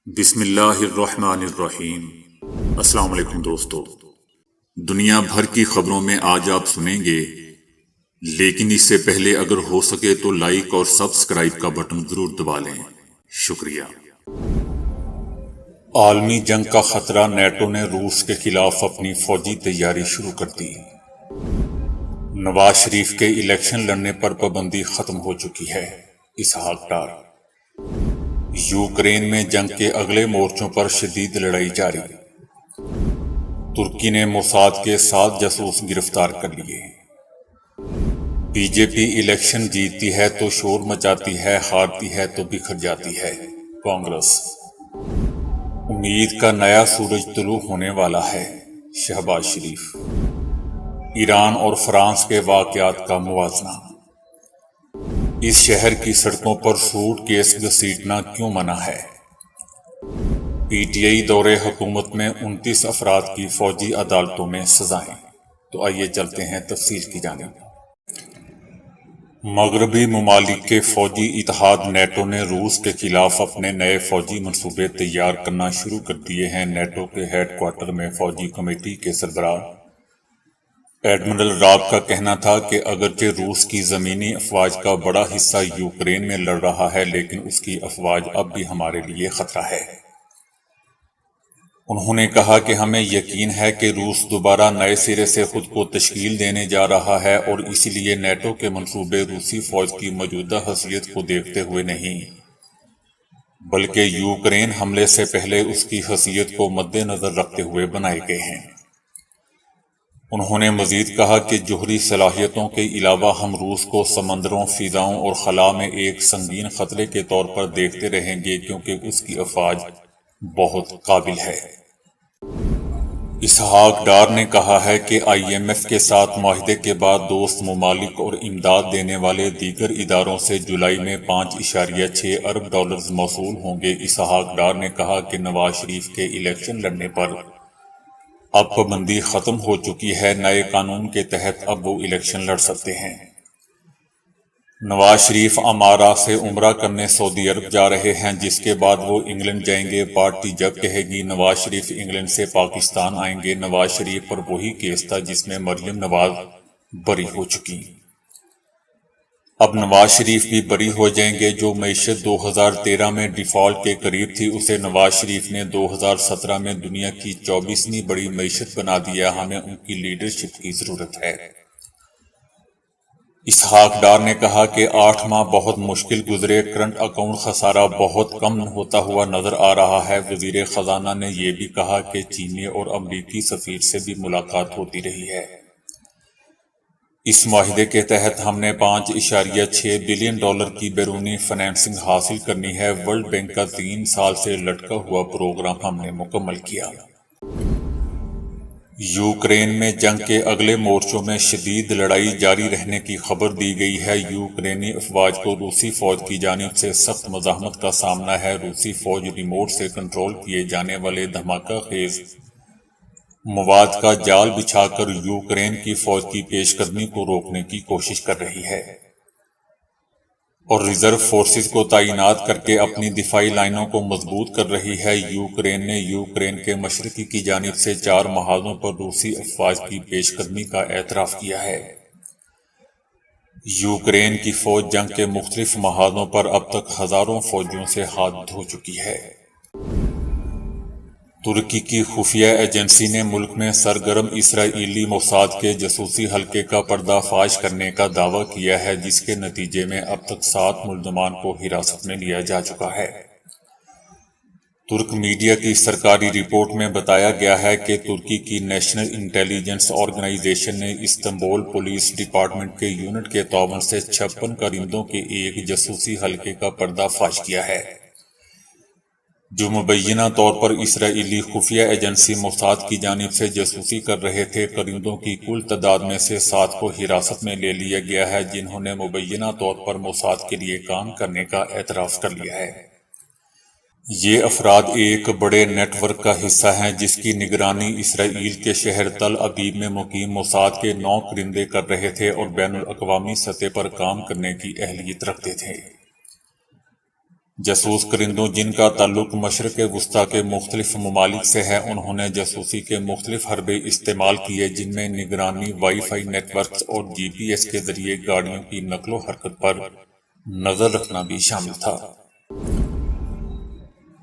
بسم اللہ الرحمن الرحیم۔ السلام علیکم دوستو، دنیا بھر کی خبروں میں آج آپ سنیں گے، لیکن اس سے پہلے اگر ہو سکے تو لائک اور سبسکرائب کا بٹن ضرور دبا لیں۔ شکریہ۔ عالمی جنگ کا خطرہ، نیٹو نے روس کے خلاف اپنی فوجی تیاری شروع کر دی۔ نواز شریف کے الیکشن لڑنے پر پابندی ختم ہو چکی ہے، اسحاق ڈار۔ یوکرین میں جنگ کے اگلے مورچوں پر شدید لڑائی جاری۔ ترکی نے موساد کے 7 جاسوس گرفتار کر لیے۔ بی جے پی الیکشن جیتتی ہے تو شور مچاتی ہے، ہارتی ہے تو بکھر جاتی ہے، کانگریس۔ امید کا نیا سورج طلوع ہونے والا ہے، شہباز شریف۔ ایران اور فرانس کے واقعات کا موازنہ۔ اس شہر کی سڑکوں پر سوٹ کیس گھسیٹنا کیوں منع ہے؟ پی ٹی آئی دور حکومت میں 29 افراد کی فوجی عدالتوں میں سزائیں۔ تو آئیے چلتے ہیں تفصیل کی جانب۔ مغربی ممالک کے فوجی اتحاد نیٹو نے روس کے خلاف اپنے نئے فوجی منصوبے تیار کرنا شروع کر دیے ہیں۔ نیٹو کے ہیڈ کوارٹر میں فوجی کمیٹی کے سربراہ ایڈمرل راب کا کہنا تھا کہ اگرچہ روس کی زمینی افواج کا بڑا حصہ یوکرین میں لڑ رہا ہے، لیکن اس کی افواج اب بھی ہمارے لیے خطرہ ہے۔ انہوں نے کہا کہ ہمیں یقین ہے کہ روس دوبارہ نئے سرے سے خود کو تشکیل دینے جا رہا ہے، اور اسی لیے نیٹو کے منصوبے روسی فوج کی موجودہ حیثیت کو دیکھتے ہوئے نہیں، بلکہ یوکرین حملے سے پہلے اس کی حیثیت کو مد نظر رکھتے ہوئے بنائے گئے ہیں۔ انہوں نے مزید کہا کہ جوہری صلاحیتوں کے علاوہ ہم روس کو سمندروں، فضاؤں اور خلا میں ایک سنگین خطرے کے طور پر دیکھتے رہیں گے، کیونکہ اس کی افواج بہت قابل ہے۔ اسحاق ڈار نے کہا ہے کہ آئی ایم ایف کے ساتھ معاہدے کے بعد دوست ممالک اور امداد دینے والے دیگر اداروں سے جولائی میں 5.6 ارب ڈالرز موصول ہوں گے۔ اسحاق ڈار نے کہا کہ نواز شریف کے الیکشن لڑنے پر اب پابندی ختم ہو چکی ہے، نئے قانون کے تحت اب وہ الیکشن لڑ سکتے ہیں۔ نواز شریف امارات سے عمرہ کرنے سعودی عرب جا رہے ہیں، جس کے بعد وہ انگلینڈ جائیں گے۔ پارٹی جب کہے گی نواز شریف انگلینڈ سے پاکستان آئیں گے۔ نواز شریف پر وہی کیس تھا جس میں مریم نواز بری ہو چکی۔ اب نواز شریف بھی بری ہو جائیں گے۔ جو معیشت 2013 میں ڈیفالٹ کے قریب تھی، اسے نواز شریف نے 2017 میں دنیا کی 24ویں بڑی معیشت بنا دیا۔ ہمیں ان کی لیڈرشپ کی ضرورت ہے۔ اسحاق ڈار نے کہا کہ 8 ماہ بہت مشکل گزرے، کرنٹ اکاؤنٹ خسارہ بہت کم ہوتا ہوا نظر آ رہا ہے۔ وزیر خزانہ نے یہ بھی کہا کہ چینی اور امریکی سفیر سے بھی ملاقات ہوتی رہی ہے۔ اس معاہدے کے تحت ہم نے 5.6 بلین ڈالر کی بیرونی فنانسنگ حاصل کرنی ہے۔ ورلڈ بینک کا 3 سال سے لٹکا ہوا پروگرام ہم نے مکمل کیا۔ یوکرین میں جنگ کے اگلے مورچوں میں شدید لڑائی جاری رہنے کی خبر دی گئی ہے۔ یوکرینی افواج کو روسی فوج کی جانب سے سخت مزاحمت کا سامنا ہے۔ روسی فوج ریموٹ سے کنٹرول کیے جانے والے دھماکہ خیز مواد کا جال بچھا کر یوکرین کی فوج کی پیش قدمی کو روکنے کی کوشش کر رہی ہے، اور ریزرو فورسز کو تعینات کر کے اپنی دفاعی لائنوں کو مضبوط کر رہی ہے۔ یوکرین نے یوکرین کے مشرقی کی جانب سے 4 محاذوں پر روسی افواج کی پیش قدمی کا اعتراف کیا ہے۔ یوکرین کی فوج جنگ کے مختلف محاذوں پر اب تک ہزاروں فوجیوں سے ہاتھ دھو چکی ہے۔ ترکی کی خفیہ ایجنسی نے ملک میں سرگرم اسرائیلی موساد کے جاسوسی حلقے کا پردہ فاش کرنے کا دعویٰ کیا ہے، جس کے نتیجے میں اب تک 7 ملزمان کو حراست میں لیا جا چکا ہے۔ ترک میڈیا کی سرکاری رپورٹ میں بتایا گیا ہے کہ ترکی کی نیشنل انٹیلیجنس آرگنائزیشن نے استنبول پولیس ڈپارٹمنٹ کے یونٹ کے تعاون سے 56 کارندوں کے ایک جاسوسی حلقے کا پردہ فاش کیا ہے، جو مبینہ طور پر اسرائیلی خفیہ ایجنسی موساد کی جانب سے جاسوسی کر رہے تھے۔ کارندوں کی کل تعداد میں سے 7 کو حراست میں لے لیا گیا ہے، جنہوں نے مبینہ طور پر موساد کے لیے کام کرنے کا اعتراف کر لیا ہے۔ یہ افراد ایک بڑے نیٹ ورک کا حصہ ہیں، جس کی نگرانی اسرائیل کے شہر تل ابیب میں مقیم موساد کے 9 کارندے کر رہے تھے، اور بین الاقوامی سطح پر کام کرنے کی اہلیت رکھتے تھے۔ جاسوس کرندوں جن کا تعلق مشرق وسطیٰ کے مختلف ممالک سے ہے، انہوں نے جاسوسی کے مختلف حربے استعمال کیے، جن میں نگرانی، وائی فائی نیٹ ورکس اور جی پی ایس کے ذریعے گاڑیوں کی نقل و حرکت پر نظر رکھنا بھی شامل تھا۔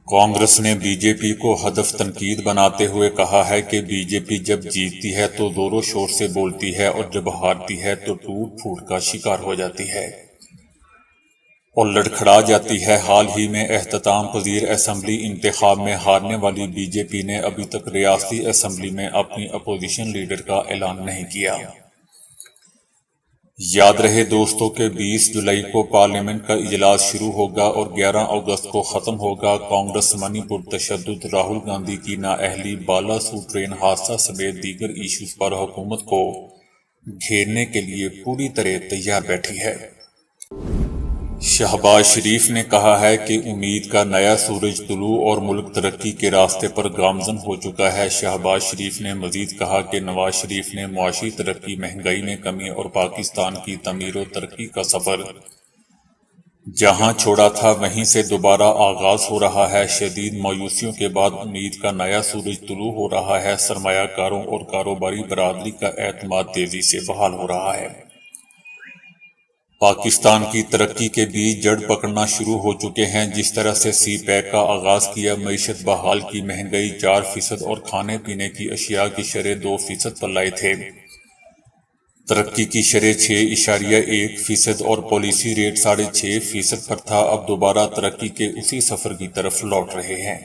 کانگریس نے بی جے پی کو ہدف تنقید بناتے ہوئے کہا ہے کہ بی جے پی جب جیتتی ہے تو زور و شور سے بولتی ہے اور جب ہارتی ہے تو ٹوٹ پھوٹ کا شکار ہو جاتی ہے اور لڑکھڑا جاتی ہے۔ حال ہی میں اختتام پذیر اسمبلی انتخاب میں ہارنے والی بی جے پی نے ابھی تک ریاستی اسمبلی میں اپنی اپوزیشن لیڈر کا اعلان نہیں کیا۔ یاد رہے دوستو کہ 20 جولائی کو پارلیمنٹ کا اجلاس شروع ہوگا اور 11 اگست کو ختم ہوگا۔ کانگریس منی پور تشدد، راہل گاندھی کی نااہلی، بالاسو ٹرین حادثہ سمیت دیگر ایشوز پر حکومت کو گھیرنے کے لیے پوری طرح تیار بیٹھی ہے۔ شہباز شریف نے کہا ہے کہ امید کا نیا سورج طلوع اور ملک ترقی کے راستے پر گامزن ہو چکا ہے۔ شہباز شریف نے مزید کہا کہ نواز شریف نے معاشی ترقی، مہنگائی میں کمی اور پاکستان کی تعمیر و ترقی کا سفر جہاں چھوڑا تھا وہیں سے دوبارہ آغاز ہو رہا ہے۔ شدید مایوسیوں کے بعد امید کا نیا سورج طلوع ہو رہا ہے۔ سرمایہ کاروں اور کاروباری برادری کا اعتماد تیزی سے بحال ہو رہا ہے۔ پاکستان کی ترقی کے بیج جڑ پکڑنا شروع ہو چکے ہیں۔ جس طرح سے سی پیک کا آغاز کیا، معیشت بحال کی، مہنگائی 4% اور کھانے پینے کی اشیاء کی شرح 2% پر لائے تھے، ترقی کی شرح 6.1% اور پالیسی ریٹ 6.5% پر تھا، اب دوبارہ ترقی کے اسی سفر کی طرف لوٹ رہے ہیں۔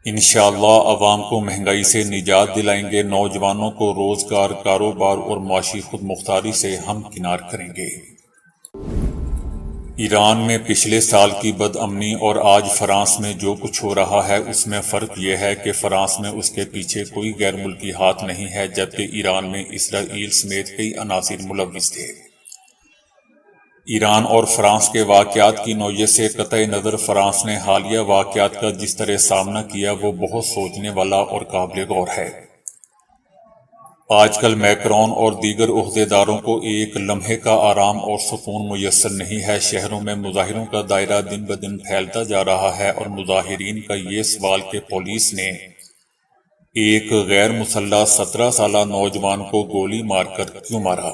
انشاءاللہ عوام کو مہنگائی سے نجات دلائیں گے، نوجوانوں کو روزگار، کاروبار اور معاشی خود مختاری سے ہمکنار کریں گے۔ ایران میں پچھلے سال کی بد امنی اور آج فرانس میں جو کچھ ہو رہا ہے، اس میں فرق یہ ہے کہ فرانس میں اس کے پیچھے کوئی غیر ملکی ہاتھ نہیں ہے، جبکہ ایران میں اسرائیل سمیت کئی عناصر ملوث تھے۔ ایران اور فرانس کے واقعات کی نوعیت سے قطع نظر فرانس نے حالیہ واقعات کا جس طرح سامنا کیا وہ بہت سوچنے والا اور قابل غور ہے۔ آج کل میکرون اور دیگر عہدیداروں کو ایک لمحے کا آرام اور سکون میسر نہیں ہے۔ شہروں میں مظاہروں کا دائرہ دن بدن پھیلتا جا رہا ہے اور مظاہرین کا یہ سوال کہ پولیس نے ایک غیر مسلح 17 سالہ نوجوان کو گولی مار کر کیوں مارا۔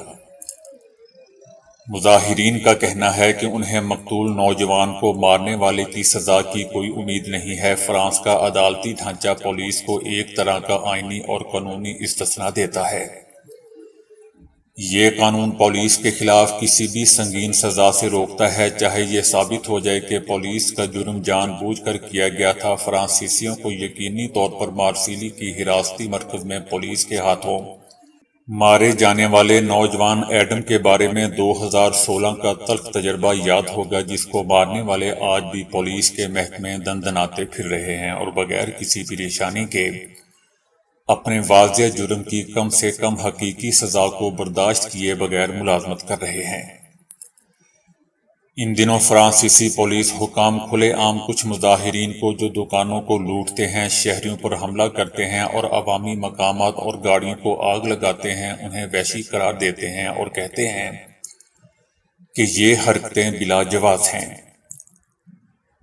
مظاہرین کا کہنا ہے کہ انہیں مقتول نوجوان کو مارنے والے کی سزا کی کوئی امید نہیں ہے۔ فرانس کا عدالتی ڈھانچہ پولیس کو ایک طرح کا آئینی اور قانونی استثنا دیتا ہے۔ یہ قانون پولیس کے خلاف کسی بھی سنگین سزا سے روکتا ہے، چاہے یہ ثابت ہو جائے کہ پولیس کا جرم جان بوجھ کر کیا گیا تھا۔ فرانسیسیوں کو یقینی طور پر مارسیلی کی حراستی مرکز میں پولیس کے ہاتھوں مارے جانے والے نوجوان ایڈم کے بارے میں 2016 کا تلخ تجربہ یاد ہوگا، جس کو مارنے والے آج بھی پولیس کے محکمے دندناتے پھر رہے ہیں اور بغیر کسی پریشانی کے اپنے واضح جرم کی کم سے کم حقیقی سزا کو برداشت کیے بغیر ملازمت کر رہے ہیں۔ ان دنوں فرانسیسی پولیس حکام کھلے عام کچھ مظاہرین کو جو دکانوں کو لوٹتے ہیں، شہریوں پر حملہ کرتے ہیں اور عوامی مقامات اور گاڑیوں کو آگ لگاتے ہیں، انہیں وحشی قرار دیتے ہیں اور کہتے ہیں کہ یہ حرکتیں بلا جواز ہیں۔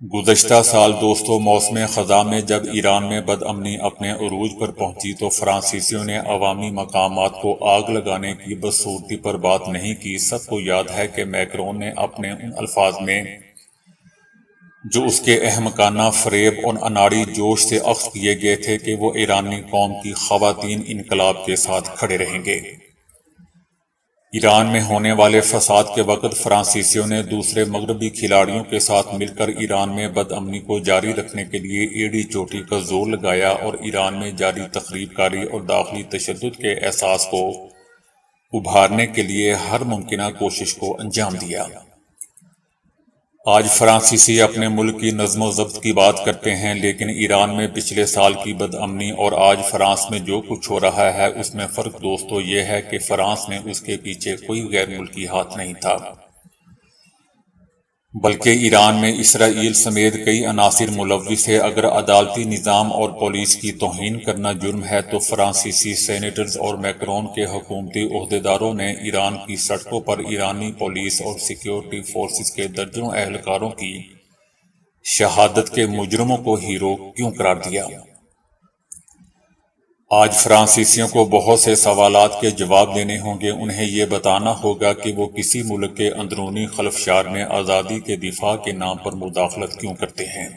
گزشتہ سال دوستو موسم خزاں میں جب ایران میں بد امنی اپنے عروج پر پہنچی تو فرانسیسیوں نے عوامی مقامات کو آگ لگانے کی بدصورتی پر بات نہیں کی۔ سب کو یاد ہے کہ میکرون نے اپنے ان الفاظ میں جو اس کے احمقانہ فریب اور اناڑی جوش سے اخذ کیے گئے تھے کہ وہ ایرانی قوم کی خواتین انقلاب کے ساتھ کھڑے رہیں گے۔ ایران میں ہونے والے فساد کے وقت فرانسیسیوں نے دوسرے مغربی کھلاڑیوں کے ساتھ مل کر ایران میں بد امنی کو جاری رکھنے کے لیے ایڑی چوٹی کا زور لگایا اور ایران میں جاری تخریب کاری اور داخلی تشدد کے احساس کو ابھارنے کے لیے ہر ممکنہ کوشش کو انجام دیا۔ آج فرانسیسی اپنے ملک کی نظم و ضبط کی بات کرتے ہیں، لیکن ایران میں پچھلے سال کی بد امنی اور آج فرانس میں جو کچھ ہو رہا ہے اس میں فرق دوستو یہ ہے کہ فرانس میں اس کے پیچھے کوئی غیر ملکی ہاتھ نہیں تھا، بلکہ ایران میں اسرائیل سمیت کئی عناصر ملوث تھے۔ اگر عدالتی نظام اور پولیس کی توہین کرنا جرم ہے تو فرانسیسی سینیٹرز اور میکرون کے حکومتی عہدیداروں نے ایران کی سڑکوں پر ایرانی پولیس اور سیکیورٹی فورسز کے درجنوں اہلکاروں کی شہادت کے مجرموں کو ہیرو کیوں قرار دیا؟ آج فرانسیسیوں کو بہت سے سوالات کے جواب دینے ہوں گے۔ انہیں یہ بتانا ہوگا کہ وہ کسی ملک کے اندرونی خلفشار میں آزادی کے دفاع کے نام پر مداخلت کیوں کرتے ہیں۔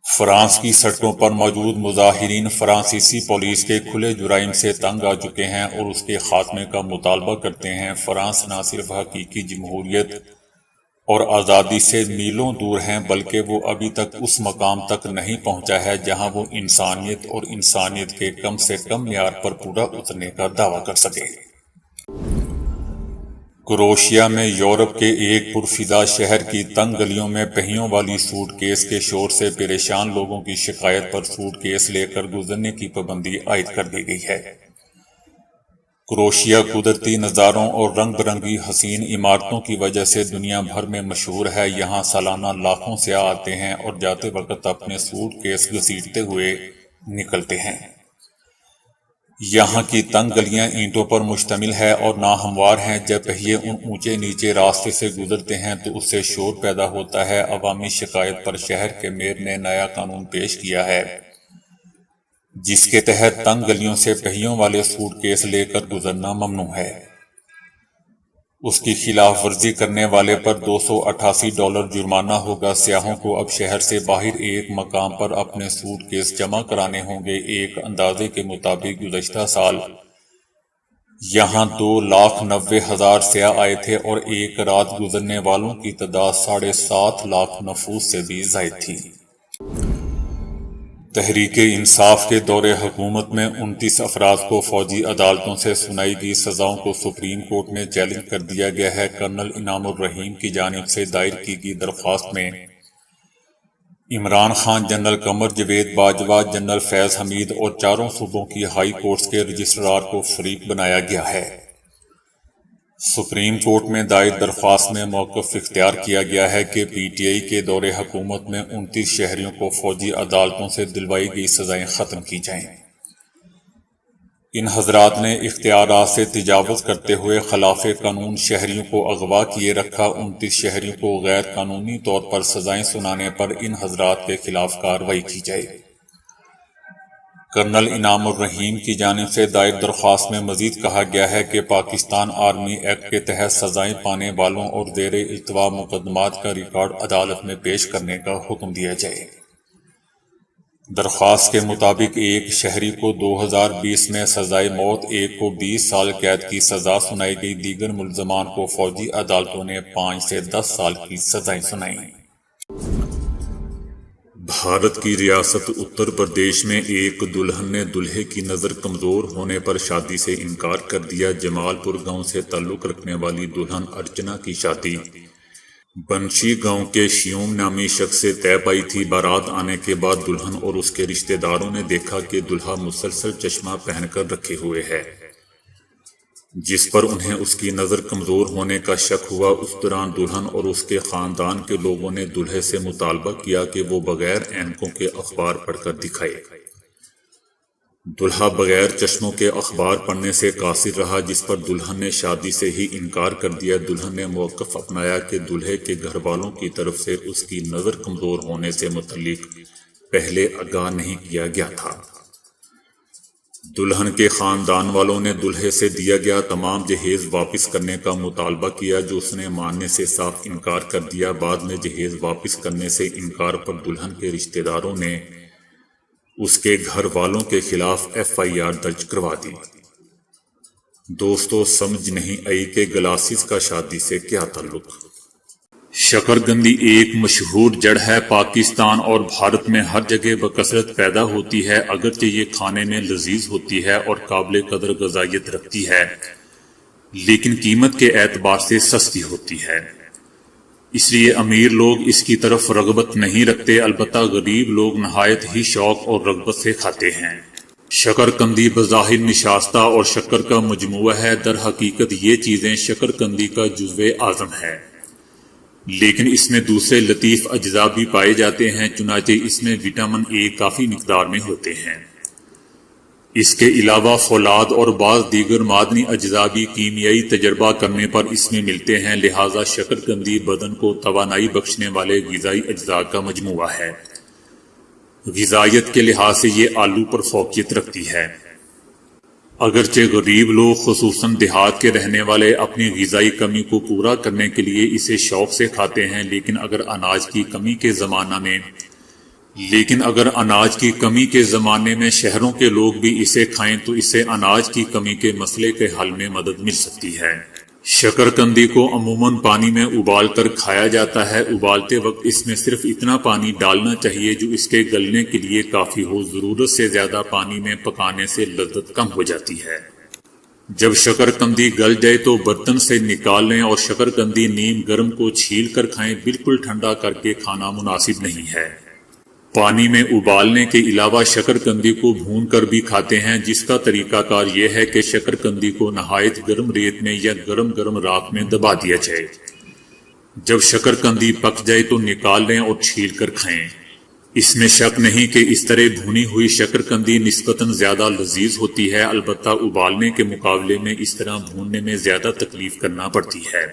فرانس کی سڑکوں پر موجود مظاہرین فرانسیسی پولیس کے کھلے جرائم سے تنگ آ چکے ہیں اور اس کے خاتمے کا مطالبہ کرتے ہیں۔ فرانس نہ صرف حقیقی جمہوریت اور آزادی سے میلوں دور ہیں، بلکہ وہ ابھی تک اس مقام تک نہیں پہنچا ہے جہاں وہ انسانیت اور انسانیت کے کم سے کم معیار پر پورا اترنے کا دعویٰ کر سکے۔ کروشیا میں یورپ کے ایک پرفضا شہر کی تنگ گلیوں میں پہیوں والی سوٹ کیس کے شور سے پریشان لوگوں کی شکایت پر سوٹ کیس لے کر گزرنے کی پابندی عائد کر دی گئی ہے۔ کروشیا قدرتی نظاروں اور رنگ برنگی حسین عمارتوں کی وجہ سے دنیا بھر میں مشہور ہے۔ یہاں سالانہ لاکھوں سیاح آتے ہیں اور جاتے وقت اپنے سوٹ کیس گھسیٹتے ہوئے نکلتے ہیں۔ یہاں کی تنگ گلیاں اینٹوں پر مشتمل ہے اور ناہموار ہیں۔ جب پہیے ان اونچے نیچے راستے سے گزرتے ہیں تو اس سے شور پیدا ہوتا ہے۔ عوامی شکایت پر شہر کے میئر نے نیا قانون پیش کیا ہے جس کے تحت تنگ گلیوں سے پہیوں والے سوٹ کیس لے کر گزرنا ممنوع ہے۔ اس کی خلاف ورزی کرنے والے پر $288 جرمانہ ہوگا۔ سیاحوں کو اب شہر سے باہر ایک مقام پر اپنے سوٹ کیس جمع کرانے ہوں گے۔ ایک اندازے کے مطابق گزشتہ سال یہاں 2,90,000 سیاح آئے تھے اور ایک رات گزرنے والوں کی تعداد 7.5 لاکھ نفوس سے بھی زائد تھی۔ تحریک انصاف کے دور حکومت میں 29 افراد کو فوجی عدالتوں سے سنائی گئی سزاؤں کو سپریم کورٹ میں چیلنج کر دیا گیا ہے۔ کرنل انعام الرحیم کی جانب سے دائر کی گئی درخواست میں عمران خان، جنرل قمر جاوید باجوہ، جنرل فیض حمید اور چاروں صوبوں کی ہائی کورٹس کے رجسٹرار کو فریق بنایا گیا ہے۔ سپریم کورٹ میں دائر درخواست میں موقف اختیار کیا گیا ہے کہ پی ٹی آئی کے دور حکومت میں 29 شہریوں کو فوجی عدالتوں سے دلوائی گئی سزائیں ختم کی جائیں۔ ان حضرات نے اختیارات سے تجاوز کرتے ہوئے خلاف قانون شہریوں کو اغوا کیے رکھا۔ 29 شہریوں کو غیر قانونی طور پر سزائیں سنانے پر ان حضرات کے خلاف کارروائی کی جائے۔ کرنل انعام الرحیم کی جانب سے دائر درخواست میں مزید کہا گیا ہے کہ پاکستان آرمی ایکٹ کے تحت سزائیں پانے والوں اور زیر التوا مقدمات کا ریکارڈ عدالت میں پیش کرنے کا حکم دیا جائے۔ درخواست کے مطابق ایک شہری کو 2020 میں سزائے موت، ایک کو 20 سال قید کی سزا سنائی گئی۔ دیگر ملزمان کو فوجی عدالتوں نے 5 سے 10 سال کی سزائیں سنائیں۔ بھارت کی ریاست اتر پردیش میں ایک دلہن نے دولہے کی نظر کمزور ہونے پر شادی سے انکار کر دیا۔ جمال پور گاؤں سے تعلق رکھنے والی دلہن ارچنا کی شادی بنشی گاؤں کے شیوم نامی شخص سے طے پائی تھی۔ بارات آنے کے بعد دلہن اور اس کے رشتہ داروں نے دیکھا کہ دلہا مسلسل چشمہ پہن کر رکھے ہوئے ہے، جس پر انہیں اس کی نظر کمزور ہونے کا شک ہوا۔ اس دوران دلہن اور اس کے خاندان کے لوگوں نے دولہے سے مطالبہ کیا کہ وہ بغیر اینکوں کے اخبار پڑھ کر دکھائے۔ دلہا بغیر چشموں کے اخبار پڑھنے سے قاصر رہا، جس پر دلہن نے شادی سے ہی انکار کر دیا۔ دلہن نے موقف اپنایا کہ دولہے کے گھر والوں کی طرف سے اس کی نظر کمزور ہونے سے متعلق پہلے آگاہ نہیں کیا گیا تھا۔ دلہن کے خاندان والوں نے دولہے سے دیا گیا تمام جہیز واپس کرنے کا مطالبہ کیا، جو اس نے ماننے سے صاف انکار کر دیا۔ بعد میں جہیز واپس کرنے سے انکار پر دلہن کے رشتہ داروں نے اس کے گھر والوں کے خلاف FIR درج کروا دی۔ دوستو، سمجھ نہیں آئی کہ گلاسز کا شادی سے کیا تعلق؟ شکرقندی ایک مشہور جڑ ہے۔ پاکستان اور بھارت میں ہر جگہ بکثرت پیدا ہوتی ہے۔ اگرچہ یہ کھانے میں لذیذ ہوتی ہے اور قابل قدر غذائیت رکھتی ہے، لیکن قیمت کے اعتبار سے سستی ہوتی ہے، اس لیے امیر لوگ اس کی طرف رغبت نہیں رکھتے، البتہ غریب لوگ نہایت ہی شوق اور رغبت سے کھاتے ہیں۔ شکرقندی بظاہر نشاستہ اور شکر کا مجموعہ ہے، در حقیقت یہ چیزیں شکرقندی کا جزو اعظم ہے، لیکن اس میں دوسرے لطیف اجزاء بھی پائے جاتے ہیں، چنانچہ اس میں وٹامن A کافی مقدار میں ہوتے ہیں۔ اس کے علاوہ فولاد اور بعض دیگر معدنی اجزاء بھی کیمیائی تجربہ کرنے پر اس میں ملتے ہیں، لہٰذا شکرقندی بدن کو توانائی بخشنے والے غذائی اجزاء کا مجموعہ ہے۔ غذائیت کے لحاظ سے یہ آلو پر فوقیت رکھتی ہے۔ اگرچہ غریب لوگ خصوصاً دیہات کے رہنے والے اپنی غذائی کمی کو پورا کرنے کے لیے اسے شوق سے کھاتے ہیں، لیکن اگر اناج کی کمی کے زمانے میں شہروں کے لوگ بھی اسے کھائیں تو اس سے اناج کی کمی کے مسئلے کے حل میں مدد مل سکتی ہے۔ شکرقندی کو عموماً پانی میں ابال کر کھایا جاتا ہے۔ ابالتے وقت اس میں صرف اتنا پانی ڈالنا چاہیے جو اس کے گلنے کے لیے کافی ہو، ضرورت سے زیادہ پانی میں پکانے سے لذت کم ہو جاتی ہے۔ جب شکرقندی گل جائے تو برتن سے نکال لیں اور شکرقندی نیم گرم کو چھیل کر کھائیں، بالکل ٹھنڈا کر کے کھانا مناسب نہیں ہے۔ پانی میں ابالنے کے علاوہ شکرقندی کو بھون کر بھی کھاتے ہیں، جس کا طریقہ کار یہ ہے کہ شکرقندی کو نہایت گرم ریت میں یا گرم راکھ میں دبا دیا جائے۔ جب شکرقندی پک جائے تو نکال لیں اور چھیل کر کھائیں۔ اس میں شک نہیں کہ اس طرح بھونی ہوئی شکرقندی نسبتاً زیادہ لذیذ ہوتی ہے، البتہ ابالنے کے مقابلے میں اس طرح بھوننے میں زیادہ تکلیف کرنا پڑتی ہے،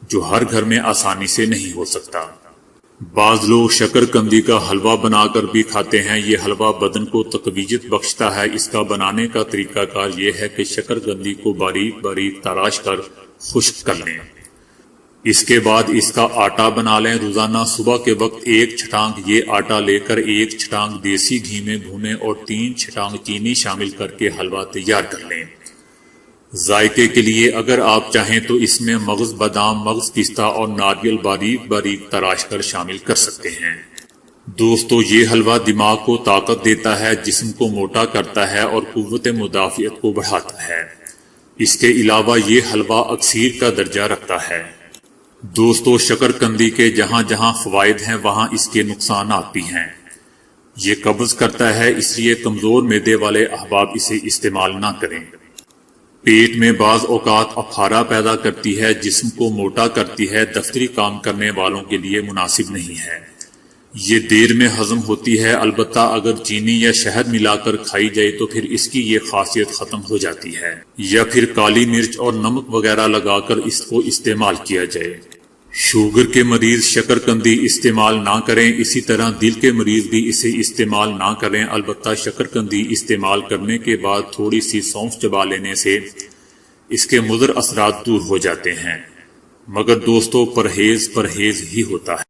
جو ہر گھر میں آسانی سے نہیں ہو سکتا۔ بعض لوگ شکرقندی کا حلوہ بنا کر بھی کھاتے ہیں۔ یہ حلوہ بدن کو تقویت بخشتا ہے۔ اس کا بنانے کا طریقہ کار یہ ہے کہ شکرقندی کو باریک تراش کر خشک کر لیں۔ اس کے بعد اس کا آٹا بنا لیں۔ روزانہ صبح کے وقت 1 چھٹانک یہ آٹا لے کر 1 چھٹانک دیسی گھی میں بھونیں اور 3 چھٹانک چینی شامل کر کے حلوہ تیار کر لیں۔ ذائقے کے لیے اگر آپ چاہیں تو اس میں مغز بادام، مغز پستہ اور ناریل باریک تراش کر شامل کر سکتے ہیں۔ دوستو، یہ حلوہ دماغ کو طاقت دیتا ہے، جسم کو موٹا کرتا ہے اور قوت مدافعت کو بڑھاتا ہے۔ اس کے علاوہ یہ حلوہ اکسیر کا درجہ رکھتا ہے۔ دوستو، شکرقندی کے جہاں جہاں فوائد ہیں وہاں اس کے نقصانات بھی ہیں۔ یہ قبض کرتا ہے، اس لیے کمزور معدے والے احباب اسے استعمال نہ کریں۔ پیٹ میں بعض اوقات افارہ پیدا کرتی ہے، جسم کو موٹا کرتی ہے، دفتری کام کرنے والوں کے لیے مناسب نہیں ہے۔ یہ دیر میں ہضم ہوتی ہے، البتہ اگر چینی یا شہد ملا کر کھائی جائے تو پھر اس کی یہ خاصیت ختم ہو جاتی ہے، یا پھر کالی مرچ اور نمک وغیرہ لگا کر اس کو استعمال کیا جائے۔ شوگر کے مریض شکرقندی استعمال نہ کریں، اسی طرح دل کے مریض بھی اسے استعمال نہ کریں، البتہ شکرقندی استعمال کرنے کے بعد تھوڑی سی سونف چبا لینے سے اس کے مضر اثرات دور ہو جاتے ہیں، مگر دوستو پرہیز ہی ہوتا ہے۔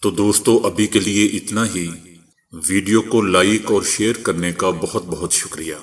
تو دوستو، ابھی کے لیے اتنا ہی۔ ویڈیو کو لائک اور شیئر کرنے کا بہت بہت شکریہ۔